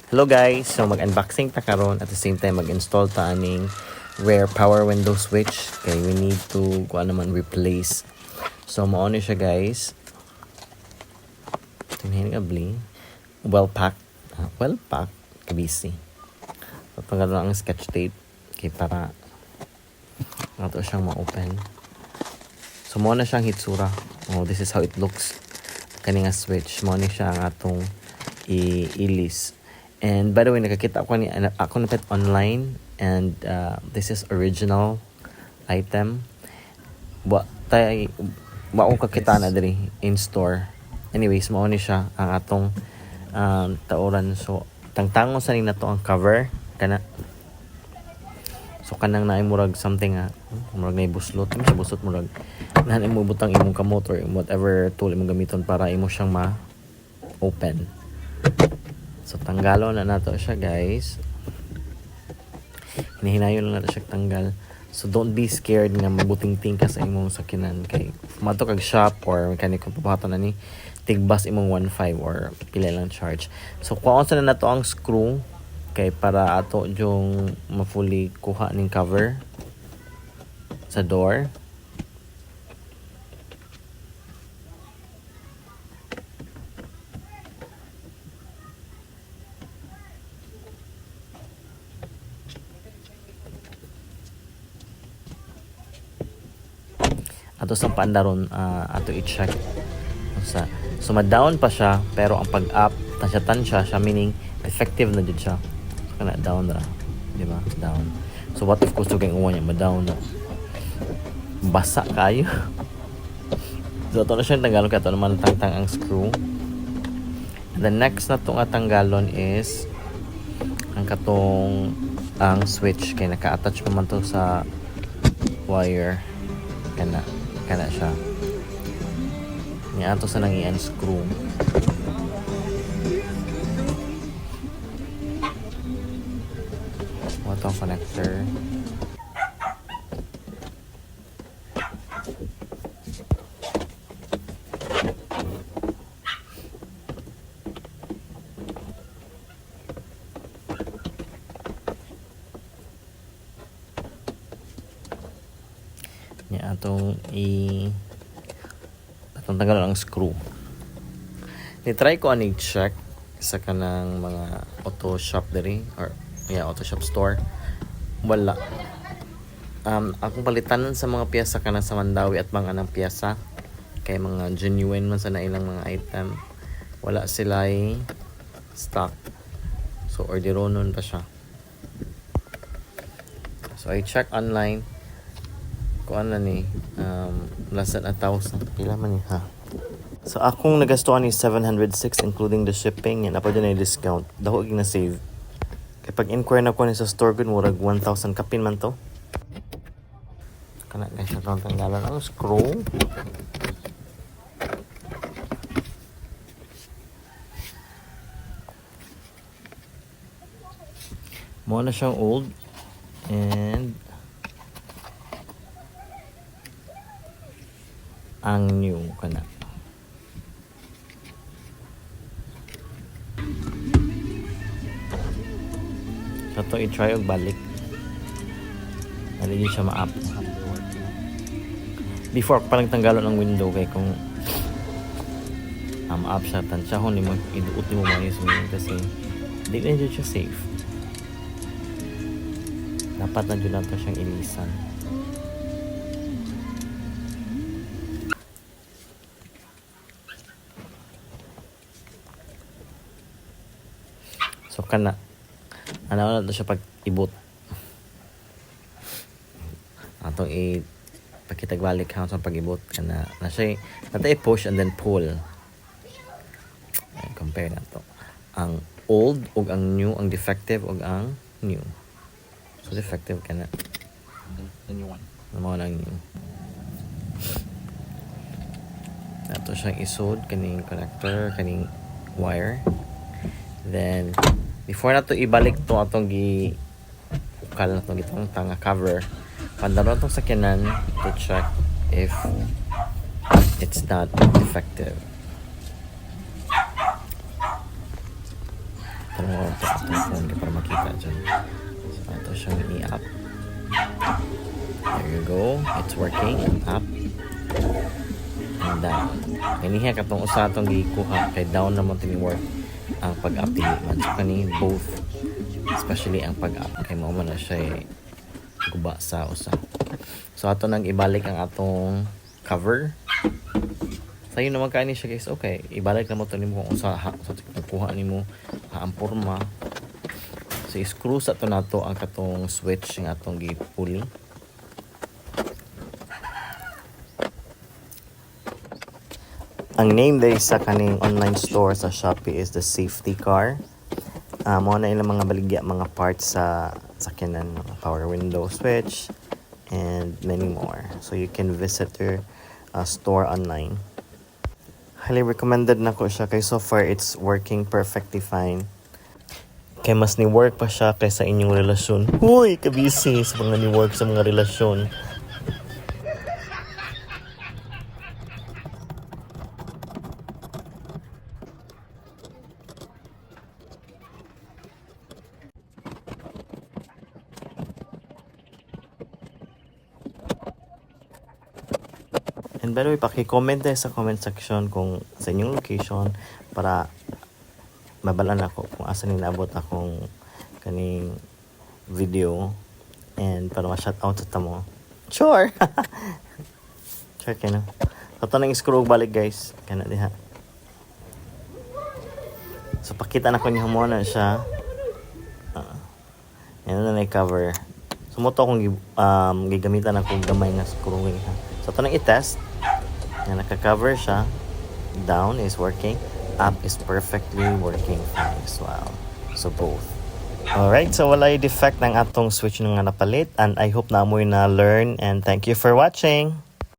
Hello guys, so mag-unboxing ta karon at the same time mag-install ta aning rear power window switch kay we need to kuan naman replace. So mao ni siya guys. Tingnan nga bling. Well packed, kabisi. So tanggalon ang sketch tape kay para nato siyang ma-open. So mao na siyang hitsura. Oh, this is how it looks. Kani nga switch, mao ni siya ang atong ilis. And by the way, nakakita ako na pet online and this is original item. Wa ko kakita na diri in store. Anyways, mao ni siya ang atong tauran. So tangtangon sa na to ang cover kana. So kanang naay murag something murag nay buslot, siya buslot murag nahan imo butang imong kamot or whatever tool imong gamiton para imo siyang ma-open. So tanggalon na nato siya guys. Hinahinayon lang nato siya tanggal. So don't be scared nga mabuting-ting ka sa imong sakinan kay mato kag shop or mekaniko pabuhaton na ni tigbas imong 1.5 or pila lang charge. So kuhaon sa na nato ang screw kay para ato yung ma-fully kuha ning cover sa door. Ato sa pandaron ato i-check so ma-down pa siya pero ang pag-up tansya siya meaning effective na jud siya so kana down ra di ba down so what if gusto kang uwan niya ma-down na basa kayo so ato na siya tanggalon kay ato naman tangtang ang screw and the next na tong tanggalon is ang katong ang switch kay naka-attach pa man to sa wire kana siya niya ato sa nang i-unscrew water connector niya atong atong tanggal ang screw. Ni-try ko ani check sa kanang mga auto shop diri or auto shop store. Wala. Akong palitanan sa mga piyesa kana sa Mandawi at mga anang piyesa kay mga genuine man sa nailang mga item. Wala sila stock. So orderonon pa siya. So I check online kuan na ni less than 1,000 pila man ni ha. So akong nagastuan ni 706 including the shipping and apa dyan ay discount daho gyud na save kay pag inquire na ko ni sa store gud murag 1,000 kapin man to kana guys atong tanggalan ang screw mo na siyang old and ang new kana. So to i-try og balik. Dili siya ma-up. Before pa lang tanggalon ang window kay kung up siya tansyahon nimo iduot mo mayos mo kasi di na jud siya safe. Dapat na jud nato siyang ilisan. So kana ano na siya pag ibot atong pakitag balik ha sa pag-ibot kana na siya natay push and then pull. Compare na to ang old ug ang new, ang defective ug ang new. So defective kana the new one mo lang new nato siyang isod kaning connector kaning wire. Then before na to ibalik to atong ukal na to gitong tanga cover pandaron tong sakyanan to check if it's not effective. Pero mo ito atong phone para makita dyan. So ito siyang i-up. There you go. It's working. Up. And down. Kaniya katong usa atong gikuha kay down naman tini-work ang pag-up dili man. So kani both. Especially ang pag-up kay mo man na siya guba sa usa. So ato nang ibalik ang atong cover. Sayo naman kaani siya guys. Okay, ibalik na mo to nimo kung usa sa kuha nimo ang porma. So screw sa to nato ang katong switch ng atong gi-pulley. Ang name dahil sa kaning online store sa Shopee is the Safety Car. Mo na ilang mga baligya, mga parts sa sakyanan, power window switch, and many more. So you can visit their store online. Highly recommended na ko siya kay so far it's working perfectly fine. Kay mas ni-work pa siya kaysa inyong relasyon. Uy, kabisi sa mga ni-work sa mga relasyon. And by the way, paki-comment tayo sa comment section kung sa inyong location para mabalan ako kung asa ni naabot akong kaning video and para ma-shoutout sa tamo. Sure! Sure kayo na. So, ito nang screw balik guys. Kaya na diha. So, pakita na ko niyo muna siya. Yan na na-cover. So, mo to akong gigamitan akong gamay na screwing ha. So, ito nang i-test. Yan, naka-cover siya. Down is working. Up is perfectly working fine as well. So, both. Alright, so walay defect ng atong switch nga napalit. And I hope na mo na learn. And thank you for watching.